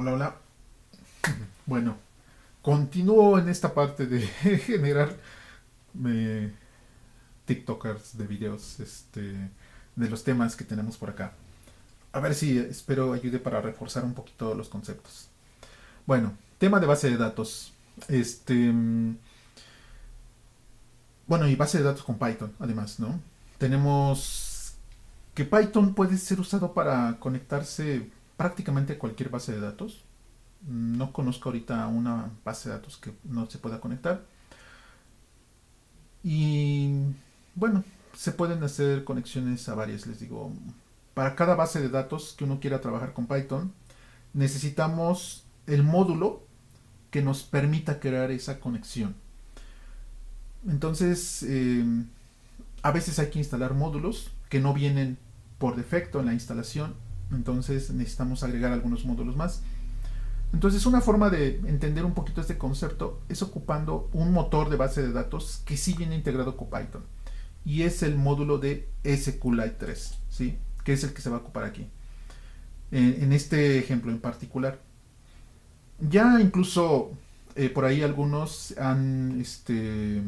Hola, hola. Bueno, continúo en esta parte de generar eh, TikTokers de videos de los temas que tenemos por acá. A ver si espero ayude para reforzar un poquito los conceptos. Bueno, tema de base de datos. Este, mm, bueno, y base de datos con Python, además, ¿no? Tenemos que Python puede ser usado para conectarse prácticamente a cualquier base de datos. No conozco ahorita una base de datos que no se pueda conectar. Y bueno, se pueden hacer conexiones a varias, les digo. Para cada base de datos que uno quiera trabajar con Python, necesitamos el módulo que nos permita crear esa conexión. Entonces, a veces hay que instalar módulos que no vienen por defecto en la instalación. Entonces necesitamos agregar algunos módulos más. Entonces, una forma de entender un poquito este concepto es ocupando un motor de base de datos que sí viene integrado con Python. Y es el módulo de SQLite 3, ¿sí? Que es el que se va a ocupar aquí. En este ejemplo en particular. Ya incluso por ahí algunos eh,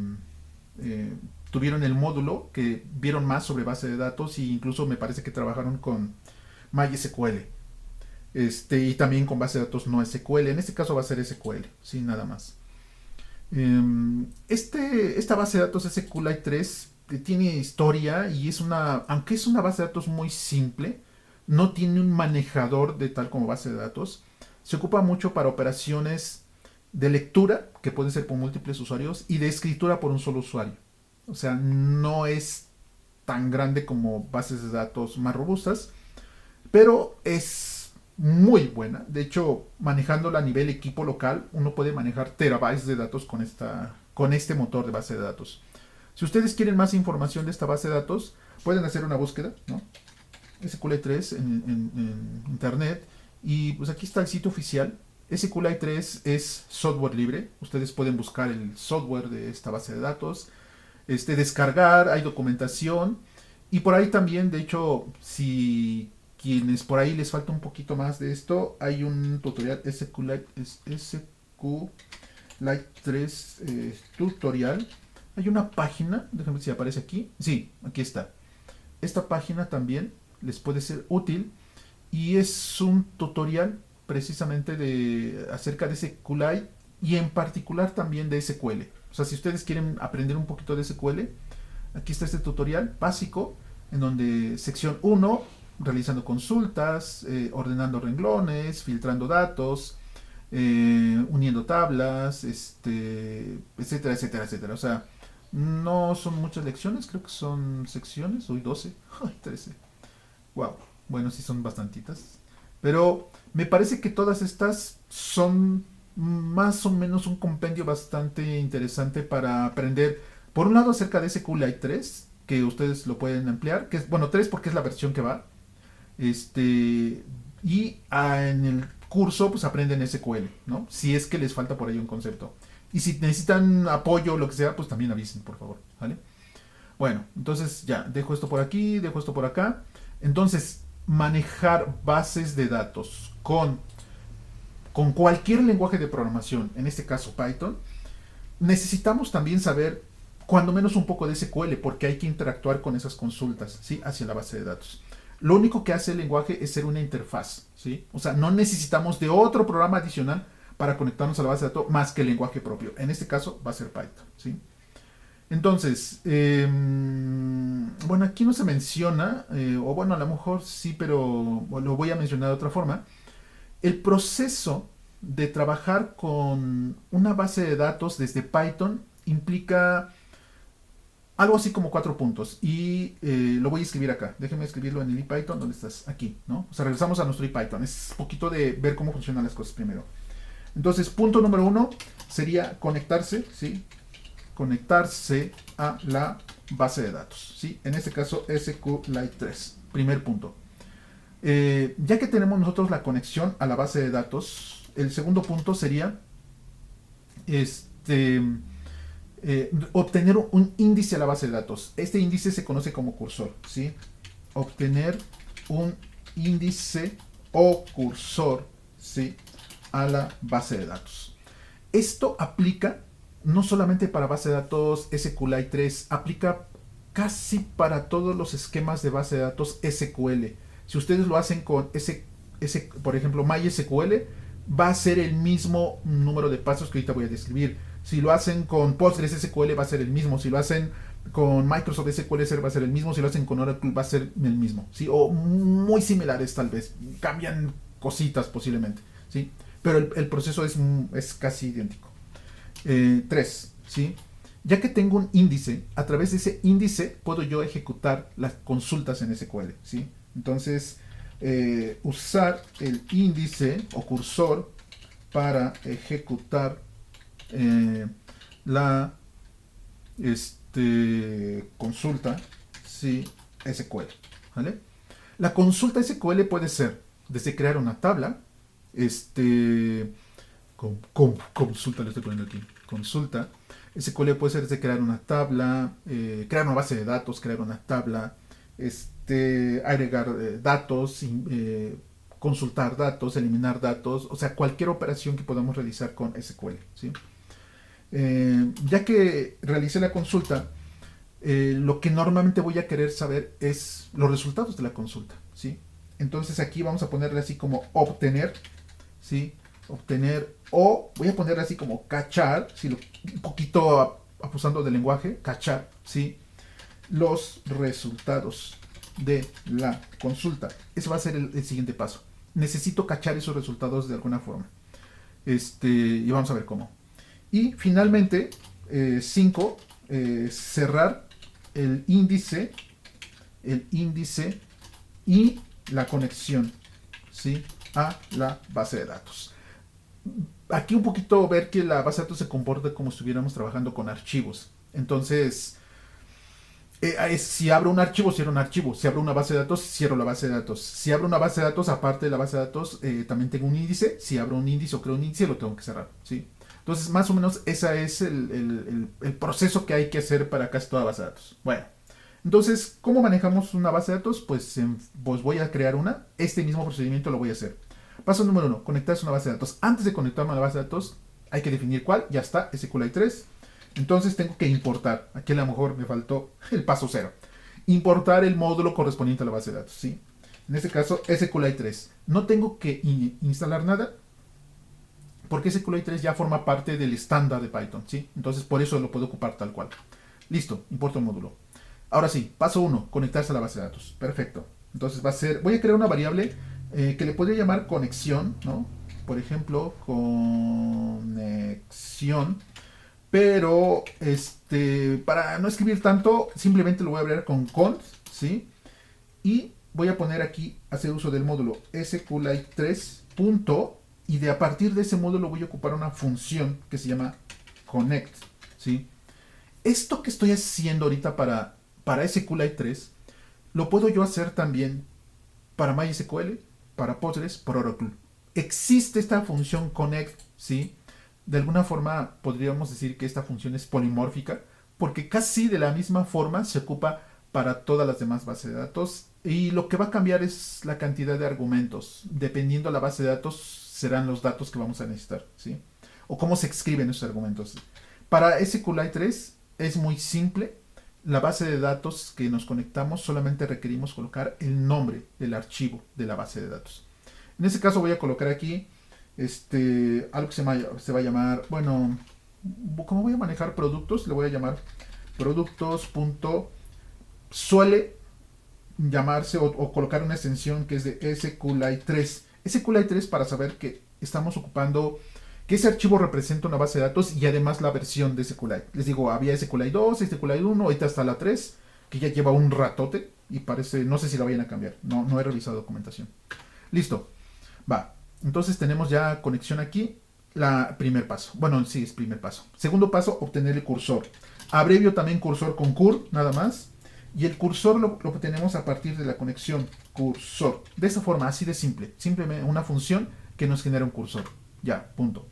tuvieron el módulo que vieron más sobre base de datos e incluso me parece que trabajaron con MySQL. Y también con base de datos no SQL. En este caso va a ser SQL, sin nada más. Esta base de datos SQLite 3 tiene historia y es aunque es una base de datos muy simple, no tiene un manejador de tal como base de datos. Se ocupa mucho para operaciones de lectura, que pueden ser por múltiples usuarios, y de escritura por un solo usuario. O sea, no es tan grande como bases de datos más robustas, pero es muy buena. De hecho, manejándola a nivel equipo local, uno puede manejar terabytes de datos con este motor de base de datos. Si ustedes quieren más información de esta base de datos, pueden hacer una búsqueda, ¿no? SQLite3 en internet. Y pues aquí está el sitio oficial. SQLite3 es software libre. Ustedes pueden buscar el software de esta base de datos, descargar, hay documentación. Y por ahí también, de hecho, si quienes por ahí les falta un poquito más de esto, hay un tutorial SQLite 3 tutorial. Hay una página, déjenme ver si aparece aquí. Sí, aquí está. Esta página también les puede ser útil y es un tutorial precisamente acerca de SQLite y en particular también de SQL. O sea, si ustedes quieren aprender un poquito de SQL, aquí está este tutorial básico en donde sección 1, realizando consultas, ordenando renglones, filtrando datos, uniendo tablas, etcétera, etcétera, etcétera. O sea, no son muchas lecciones, creo que son secciones, hoy 12, ay, 13. Wow, bueno, sí son bastantitas. Pero me parece que todas estas son más o menos un compendio bastante interesante para aprender, por un lado, acerca de SQLite 3, que ustedes lo pueden ampliar, que es, bueno, 3 porque es la versión que va. En el curso, pues aprenden SQL, ¿no? Si es que les falta por ahí un concepto. Y si necesitan apoyo o lo que sea, pues también avisen, por favor, ¿vale? Bueno, entonces ya, dejo esto por aquí, dejo esto por acá. Entonces, manejar bases de datos con cualquier lenguaje de programación, en este caso Python, necesitamos también saber cuando menos un poco de SQL, porque hay que interactuar con esas consultas, ¿sí? Hacia la base de datos. Lo único que hace el lenguaje es ser una interfaz, ¿sí? O sea, no necesitamos de otro programa adicional para conectarnos a la base de datos más que el lenguaje propio. En este caso va a ser Python, ¿sí? Entonces, bueno, aquí no se menciona, o bueno, a lo mejor sí, pero lo voy a mencionar de otra forma. El proceso de trabajar con una base de datos desde Python implica algo así como 4 puntos. Y lo voy a escribir acá. Déjenme escribirlo en el IPython. ¿Dónde estás? Aquí, ¿no? O sea, regresamos a nuestro IPython. Es un poquito de ver cómo funcionan las cosas primero. Entonces, punto número 1 sería conectarse, ¿sí? Conectarse a la base de datos, ¿sí? En este caso, SQLite 3. Primer punto. Ya que tenemos nosotros la conexión a la base de datos, el segundo punto sería este, obtener un índice a la base de datos. Este índice se conoce como cursor, ¿sí? Obtener un índice o cursor, ¿sí? a la base de datos. Esto aplica no solamente para base de datos SQLite 3, aplica casi para todos los esquemas de base de datos SQL. Si ustedes lo hacen con por ejemplo, MySQL, va a ser el mismo número de pasos que ahorita voy a describir. Si lo hacen con PostgreSQL va a ser el mismo. Si lo hacen con Microsoft SQL Server va a ser el mismo. Si lo hacen con Oracle va a ser el mismo, ¿sí? O muy similares tal vez. Cambian cositas posiblemente, ¿sí? Pero el proceso es casi idéntico. 3, ¿sí? Ya que tengo un índice, a través de ese índice puedo yo ejecutar las consultas en SQL, ¿sí? Entonces, usar el índice o cursor para ejecutar la consulta, ¿sí? SQL, ¿vale? La consulta SQL puede ser desde crear una tabla, consulta, le estoy poniendo aquí, consulta. SQL puede ser desde crear una tabla, crear una base de datos, crear una tabla, agregar datos, consultar datos, eliminar datos, o sea, cualquier operación que podamos realizar con SQL, ¿sí? Ya que realicé la consulta, lo que normalmente voy a querer saber es los resultados de la consulta, ¿sí? Entonces aquí vamos a ponerle así como obtener, ¿sí? Obtener, o voy a ponerle así como cachar, ¿sí? Un poquito abusando del lenguaje, cachar, ¿sí? Los resultados de la consulta. Ese va a ser el siguiente paso. Necesito cachar esos resultados de alguna forma. Y vamos a ver cómo. Y finalmente, 5, cerrar el índice y la conexión, ¿sí? A la base de datos. Aquí un poquito ver que la base de datos se comporta como si estuviéramos trabajando con archivos. Entonces, si abro un archivo, cierro un archivo. Si abro una base de datos, cierro la base de datos. Si abro una base de datos, aparte de la base de datos, también tengo un índice. Si abro un índice o creo un índice, lo tengo que cerrar, ¿sí? Entonces, más o menos, ese es el proceso que hay que hacer para casi toda base de datos. Bueno, entonces, ¿cómo manejamos una base de datos? Pues voy a crear una. Este mismo procedimiento lo voy a hacer. Paso número 1, conectarse a una base de datos. Antes de conectarme a la base de datos, hay que definir cuál. Ya está, SQLite 3. Entonces tengo que importar. Aquí a lo mejor me faltó el paso 0. Importar el módulo correspondiente a la base de datos, ¿sí? En este caso, SQLite 3. No tengo que instalar nada, porque SQLite 3 ya forma parte del estándar de Python, ¿sí? Entonces por eso lo puedo ocupar tal cual. Listo, importo el módulo. Ahora sí, paso 1, conectarse a la base de datos. Perfecto. Entonces voy a crear una variable que le podría llamar conexión, ¿no? Por ejemplo, conexión. Pero, para no escribir tanto, simplemente lo voy a abrir con const, ¿sí? Y voy a poner aquí, hacer uso del módulo SQLite 3. Y a partir de ese módulo voy a ocupar una función que se llama connect, ¿sí? Esto que estoy haciendo ahorita para SQLite 3, lo puedo yo hacer también para MySQL, para Postgres, para Oracle. Existe esta función connect, ¿sí? De alguna forma podríamos decir que esta función es polimórfica, porque casi de la misma forma se ocupa para todas las demás bases de datos, y lo que va a cambiar es la cantidad de argumentos. Dependiendo de la base de datos serán los datos que vamos a necesitar, ¿sí? O cómo se escriben esos argumentos. Para SQLite 3 es muy simple. La base de datos que nos conectamos solamente requerimos colocar el nombre del archivo de la base de datos. En este caso voy a colocar aquí algo que se va a llamar, bueno, como voy a manejar productos, le voy a llamar productos. Suele llamarse o colocar una extensión que es de SQLite 3. SQLite 3 para saber que estamos ocupando, que ese archivo representa una base de datos y además la versión de SQLite. Les digo, había SQLite 2, SQLite 1, ahorita está la 3, que ya lleva un ratote y parece, no sé si la vayan a cambiar, no he revisado documentación. Listo, va. Entonces tenemos ya conexión aquí. Primer paso. Bueno, sí, es primer paso. Segundo paso, obtener el cursor. Abrevio también cursor con cur, nada más. Y el cursor lo obtenemos a partir de la conexión cursor. De esa forma, así de simple. Simplemente una función que nos genera un cursor. Ya, punto.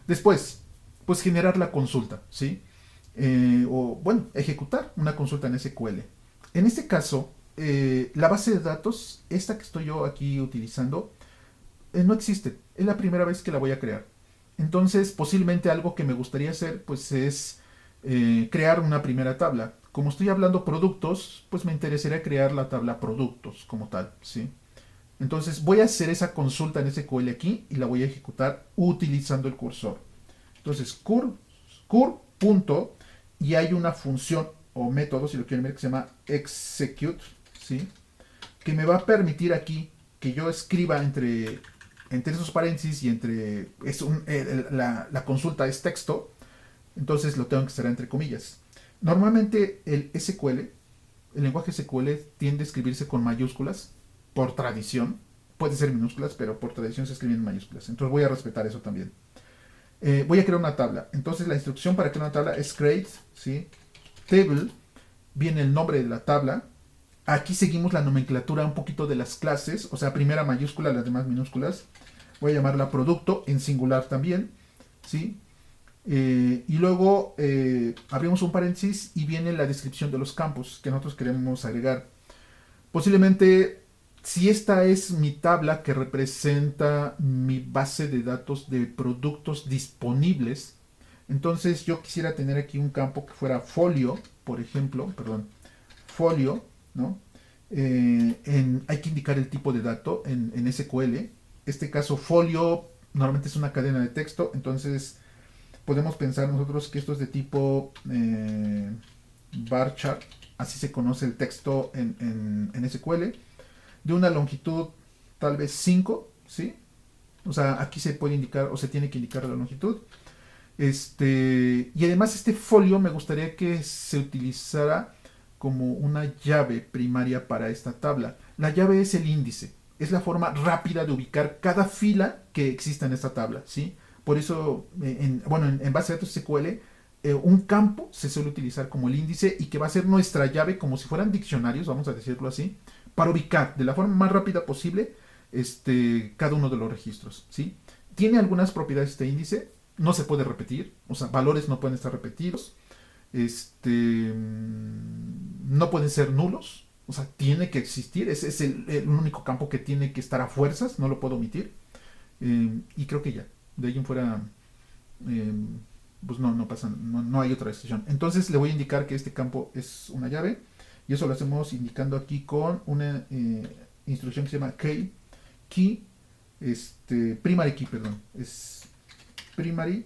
Después, pues generar la consulta, ¿sí? O, bueno, ejecutar una consulta en SQL. En este caso, la base de datos, esta que estoy yo aquí utilizando, no existe. Es la primera vez que la voy a crear. Entonces, posiblemente algo que me gustaría hacer, pues es crear una primera tabla. Como estoy hablando productos, pues me interesaría crear la tabla productos como tal, ¿sí? Entonces voy a hacer esa consulta en SQL aquí y la voy a ejecutar utilizando el cursor. Entonces, cur punto, y hay una función o método, si lo quieren ver, que se llama execute, ¿sí? Que me va a permitir aquí que yo escriba entre esos paréntesis y entre la consulta es texto, entonces lo tengo que cerrar entre comillas. Normalmente el SQL, el lenguaje SQL tiende a escribirse con mayúsculas por tradición. Puede ser minúsculas, pero por tradición se escriben en mayúsculas. Entonces voy a respetar eso también. Voy a crear una tabla. Entonces la instrucción para crear una tabla es create, ¿sí? Table, viene el nombre de la tabla. Aquí seguimos la nomenclatura un poquito de las clases, o sea, primera mayúscula, las demás minúsculas. Voy a llamarla producto, en singular también, ¿sí? Y luego abrimos un paréntesis y viene la descripción de los campos que nosotros queremos agregar. Posiblemente, si esta es mi tabla que representa mi base de datos de productos disponibles, entonces yo quisiera tener aquí un campo que fuera folio, por ejemplo, perdón, folio, ¿no? Hay que indicar el tipo de dato en SQL. Este caso, folio, normalmente es una cadena de texto, entonces podemos pensar nosotros que esto es de tipo bar chart, así se conoce el texto en SQL, de una longitud tal vez 5, ¿sí? O sea, aquí se puede indicar o se tiene que indicar la longitud. Y además este folio me gustaría que se utilizara como una llave primaria para esta tabla. La llave es el índice, es la forma rápida de ubicar cada fila que exista en esta tabla, ¿sí? Por eso, en base a datos SQL, un campo se suele utilizar como el índice y que va a ser nuestra llave, como si fueran diccionarios, vamos a decirlo así, para ubicar de la forma más rápida posible cada uno de los registros, ¿sí? Tiene algunas propiedades este índice, no se puede repetir, o sea, valores no pueden estar repetidos, no pueden ser nulos, o sea, tiene que existir, ese es el único campo que tiene que estar a fuerzas, no lo puedo omitir, y creo que ya, de ahí en fuera, eh, pues no pasa, no hay otra decisión. Entonces le voy a indicar que este campo es una llave, y eso lo hacemos indicando aquí con una instrucción que se llama key, primary key, perdón, es primary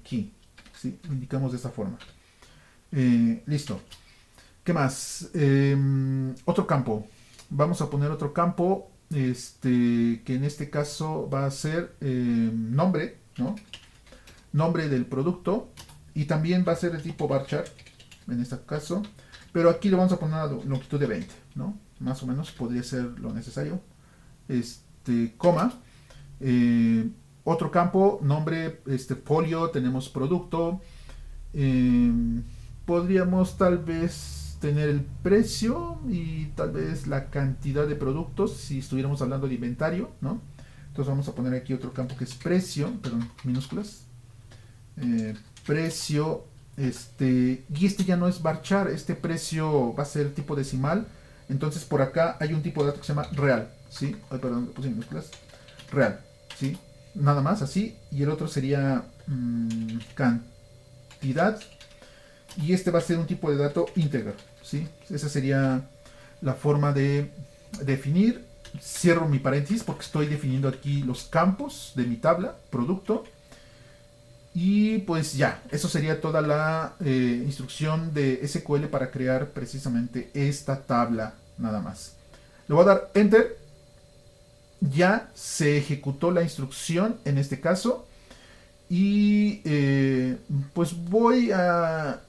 key, ¿sí? Lo indicamos de esta forma. Listo. ¿Qué más? Otro campo. Vamos a poner otro campo, que en este caso va a ser nombre, ¿no? Nombre del producto, y también va a ser de tipo varchar, en este caso, pero aquí le vamos a poner una longitud de 20, ¿no? Más o menos podría ser lo necesario. Coma. Otro campo, nombre, folio, tenemos producto. Podríamos tal vez tener el precio y tal vez la cantidad de productos si estuviéramos hablando de inventario, ¿no? Entonces vamos a poner aquí otro campo que es precio, perdón, minúsculas. Precio, y ya no es varchar, este precio va a ser tipo decimal. Entonces por acá hay un tipo de dato que se llama real, ¿sí? Ay, perdón, puse minúsculas. Real, ¿sí? Nada más así. Y el otro sería cantidad. Y este va a ser un tipo de dato íntegro, ¿sí? Esa sería la forma de definir. Cierro mi paréntesis porque estoy definiendo aquí los campos de mi tabla, producto. Y pues ya, eso sería toda la instrucción de SQL para crear precisamente esta tabla, nada más. Le voy a dar Enter. Ya se ejecutó la instrucción en este caso. Y pues voy a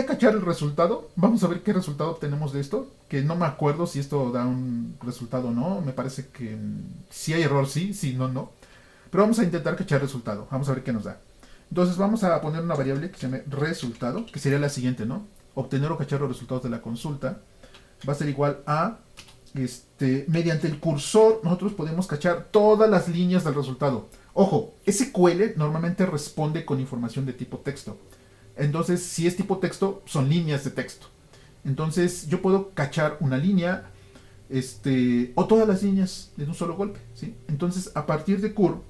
cachar el resultado. Vamos a ver qué resultado obtenemos de esto. Que no me acuerdo si esto da un resultado o no. Me parece que si hay error, sí, si no, no. Pero vamos a intentar cachar el resultado. Vamos a ver qué nos da. Entonces vamos a poner una variable que se llame resultado, que sería la siguiente, ¿no? Obtener o cachar los resultados de la consulta. Va a ser igual a, mediante el cursor, nosotros podemos cachar todas las líneas del resultado. Ojo, SQL normalmente responde con información de tipo texto. Entonces, si es tipo texto, son líneas de texto. Entonces, yo puedo cachar una línea, o todas las líneas en un solo golpe, ¿sí? Entonces, a partir de curl,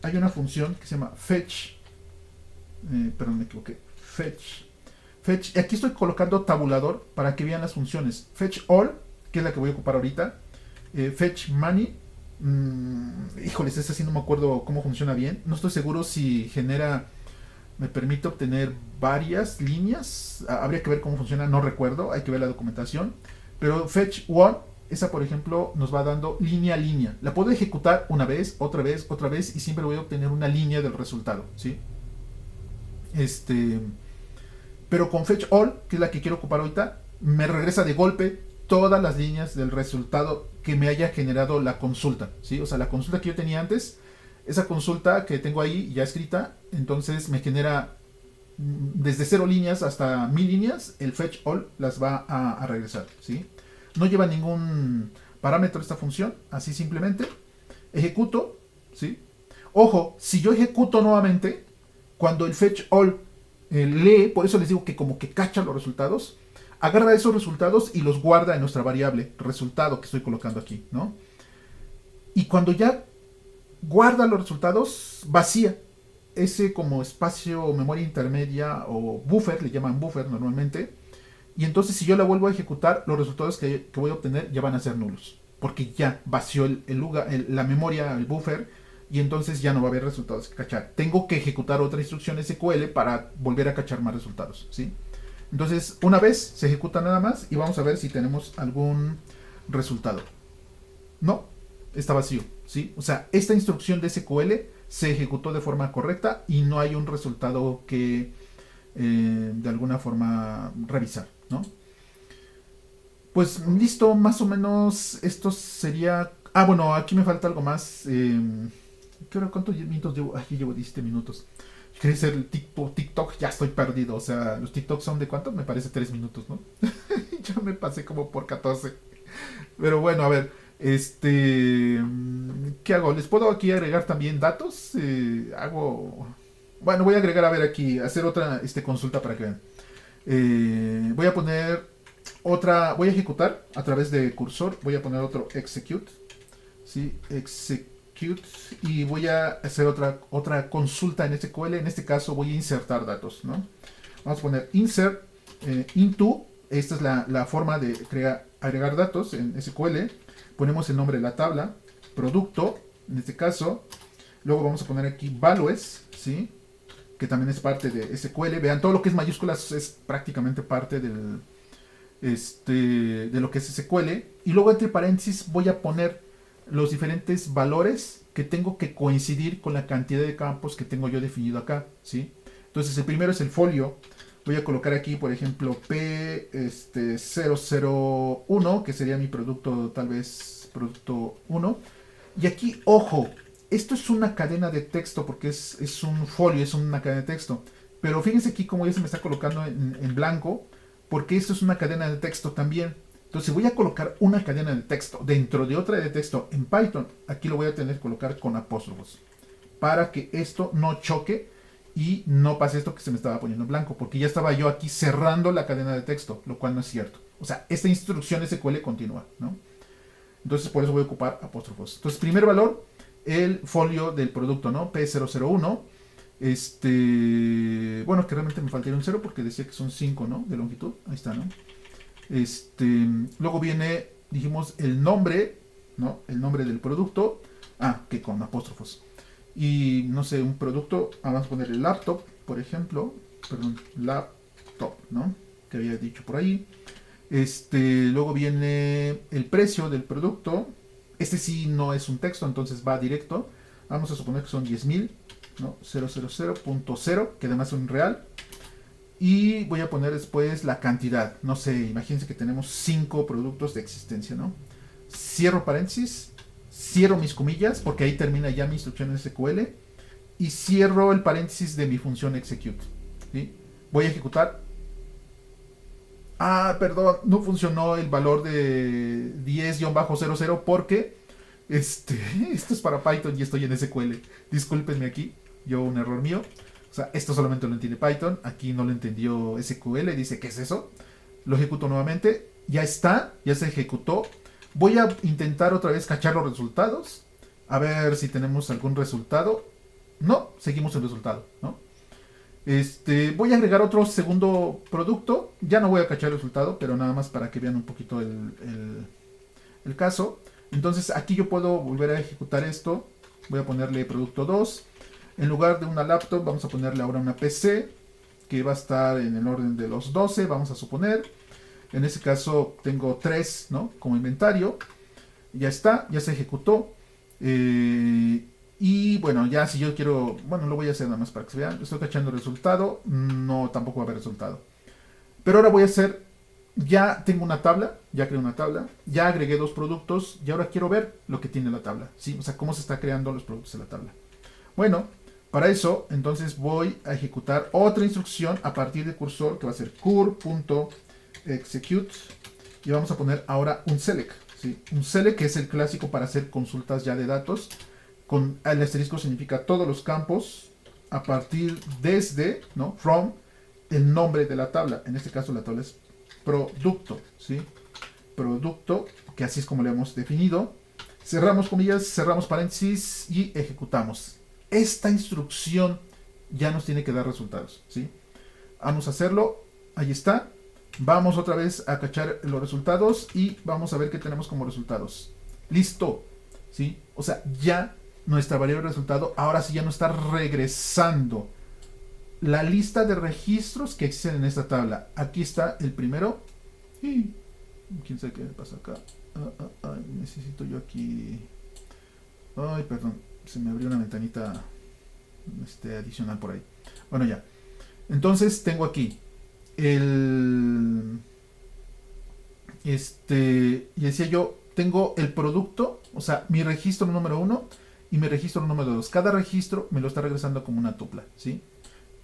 hay una función que se llama fetch, perdón, me equivoqué, fetch, aquí estoy colocando tabulador para que vean las funciones, fetch all, que es la que voy a ocupar ahorita, fetch money, híjoles, esa sí no me acuerdo cómo funciona bien, no estoy seguro si genera, me permite obtener varias líneas, habría que ver cómo funciona, no recuerdo, hay que ver la documentación, pero fetch one, esa por ejemplo nos va dando línea a línea, la puedo ejecutar una vez, otra vez y siempre voy a obtener una línea del resultado, ¿sí? Pero con fetch all, que es la que quiero ocupar ahorita, me regresa de golpe todas las líneas del resultado que me haya generado la consulta, ¿sí? O sea, la consulta que yo tenía antes, esa consulta que tengo ahí ya escrita, entonces me genera desde 0 líneas hasta 1000 líneas, el fetch all las va a regresar, ¿sí? No lleva ningún parámetro esta función, así simplemente ejecuto, ¿sí? Ojo, si yo ejecuto nuevamente, cuando el fetch all lee, por eso les digo que como que cacha los resultados, agarra esos resultados y los guarda en nuestra variable resultado que estoy colocando aquí, ¿no? Y cuando ya guarda los resultados, vacía ese como espacio memoria intermedia o buffer, le llaman buffer normalmente, y entonces si yo la vuelvo a ejecutar, los resultados que voy a obtener ya van a ser nulos, porque ya vació la memoria, el buffer, y entonces ya no va a haber resultados que cachar. Tengo que ejecutar otra instrucción SQL para volver a cachar más resultados, ¿sí? Entonces, una vez se ejecuta nada más y vamos a ver si tenemos algún resultado. No, está vacío, ¿sí? O sea, esta instrucción de SQL se ejecutó de forma correcta y no hay un resultado que de alguna forma revisar, ¿no? Pues listo, más o menos esto sería... Ah, bueno, aquí me falta algo más. ¿Cuántos minutos llevo? Aquí llevo 17 minutos. Quería ser el TikTok, ya estoy perdido. O sea, los TikToks son de cuánto? Me parece 3 minutos, ¿no? Ya me pasé como por 14. Pero bueno, a ver. ¿Qué hago? ¿Les puedo aquí agregar también datos? Bueno, voy a agregar, a ver aquí, hacer otra consulta para que vean. Voy a poner voy a ejecutar a través de cursor, voy a poner otro execute, ¿sí? Execute, y voy a hacer otra consulta en SQL, en este caso voy a insertar datos, ¿no? Vamos a poner insert into, esta es la forma de agregar datos en SQL, ponemos el nombre de la tabla, producto, en este caso, luego vamos a poner aquí values, ¿sí? Que también es parte de SQL, vean, todo lo que es mayúsculas es prácticamente parte de lo que es SQL, y luego entre paréntesis voy a poner los diferentes valores que tengo que coincidir con la cantidad de campos que tengo yo definido acá, ¿sí? Entonces el primero es el folio, voy a colocar aquí por ejemplo P001, que sería mi producto, tal vez producto 1, y aquí, ojo, esto es una cadena de texto porque es un folio, es una cadena de texto, pero fíjense aquí como ya se me está colocando en blanco, porque esto es una cadena de texto también. Entonces, si voy a colocar una cadena de texto dentro de otra de texto en Python, aquí lo voy a tener que colocar con apóstrofos, para que esto no choque y no pase esto que se me estaba poniendo en blanco, porque ya estaba yo aquí cerrando la cadena de texto, lo cual no es cierto. O sea, esta instrucción SQL continúa, ¿no? Entonces, por eso voy a ocupar apóstrofos. Entonces, primer valor, el folio del producto, ¿no? P001. Bueno, que realmente me faltaría un 0 porque decía que son 5, ¿no? De longitud. Ahí está, ¿no? Luego viene, dijimos, el nombre, ¿no? El nombre del producto. Ah, que con apóstrofos. Y, no sé, un producto, vamos a poner el laptop, por ejemplo. Perdón, laptop, ¿no? Que había dicho por ahí. Luego viene el precio del producto. Este sí no es un texto, entonces va directo. Vamos a suponer que son 10.000, ¿no? 000.0, que además es un real. Y voy a poner después la cantidad. No sé, imagínense que tenemos 5 productos de existencia, ¿no? Cierro paréntesis, cierro mis comillas, porque ahí termina ya mi instrucción en SQL. Y cierro el paréntesis de mi función execute, ¿sí? Voy a ejecutar. Ah, perdón, no funcionó el valor de 10-00 porque esto es para Python y estoy en SQL. Discúlpenme aquí, un error mío. O sea, esto solamente lo entiende Python, aquí no lo entendió SQL, dice, ¿qué es eso? Lo ejecuto nuevamente, ya está, ya se ejecutó. Voy a intentar otra vez cachar los resultados. A ver si tenemos algún resultado. No, seguimos el resultado, ¿no? Voy a agregar otro segundo producto. Ya no voy a cachar el resultado, pero nada más para que vean un poquito el caso. Entonces aquí yo puedo volver a ejecutar esto. Voy a ponerle producto 2. En lugar de una laptop vamos a ponerle ahora una PC, que va a estar en el orden de los 12, vamos a suponer. En ese caso tengo 3, ¿no?, como inventario. Ya está, ya se ejecutó. Y bueno, ya si yo quiero, bueno, lo voy a hacer nada más para que se vean. Estoy cachando el resultado, no, tampoco va a haber resultado. Pero ahora voy a hacer, ya tengo una tabla, ya creé una tabla, ya agregué 2 productos y ahora quiero ver lo que tiene la tabla, ¿sí? O sea, cómo se está creando los productos en la tabla. Bueno, para eso, entonces voy a ejecutar otra instrucción a partir del cursor que va a ser cur.execute y vamos a poner ahora un select, ¿sí? Un select que es el clásico para hacer consultas ya de datos. Con el asterisco significa todos los campos a partir desde, ¿no?, from, el nombre de la tabla. En este caso la tabla es producto, ¿sí? Producto, que así es como le hemos definido. Cerramos comillas, cerramos paréntesis y ejecutamos. Esta instrucción ya nos tiene que dar resultados, ¿sí? Vamos a hacerlo, ahí está. Vamos otra vez a cachar los resultados y vamos a ver qué tenemos como resultados. Listo, ¿sí? O sea, ya nuestra variable de resultado ahora sí ya no está regresando la lista de registros que existen en esta tabla. Aquí está el primero. Y quién sabe qué me pasa acá. Necesito yo aquí. Ay, perdón. Se me abrió una ventanita adicional por ahí. Bueno, ya. Entonces tengo aquí el. Y decía yo, tengo el producto, o sea, mi registro número 1 y mi registro número 2. Cada registro me lo está regresando como una tupla, ¿sí?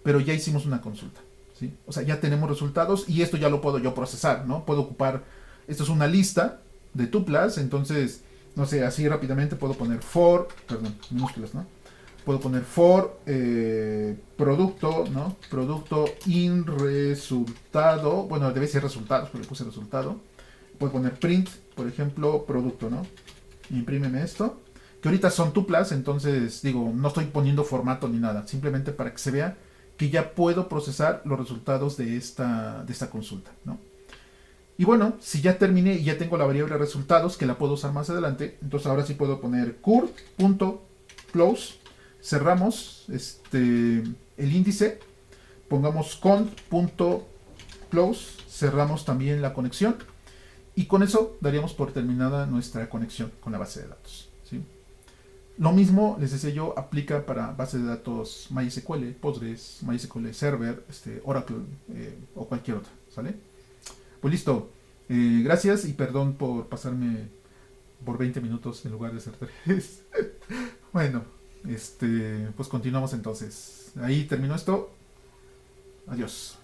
Pero ya hicimos una consulta, ¿sí? O sea, ya tenemos resultados y esto ya lo puedo yo procesar, ¿no? Puedo ocupar, esto es una lista de tuplas, entonces, no sé, así rápidamente puedo poner for, perdón, minúsculas, ¿no? Puedo poner for producto, ¿no? Producto in resultado, bueno, debe ser resultados, porque le puse resultado. Puedo poner print, por ejemplo, producto, ¿no? Imprímeme esto, que ahorita son tuplas, entonces digo, no estoy poniendo formato ni nada, simplemente para que se vea que ya puedo procesar los resultados de esta consulta, ¿no? Y bueno, si ya terminé y ya tengo la variable resultados, que la puedo usar más adelante, entonces ahora sí puedo poner cur.close, cerramos el índice, pongamos cont.close, cerramos también la conexión, y con eso daríamos por terminada nuestra conexión con la base de datos, ¿sí? Lo mismo, les decía yo, aplica para bases de datos MySQL, Postgres, MySQL Server, Oracle o cualquier otra, ¿sale? Pues listo. Gracias y perdón por pasarme por 20 minutos en lugar de ser 3. Bueno, pues continuamos entonces. Ahí terminó esto. Adiós.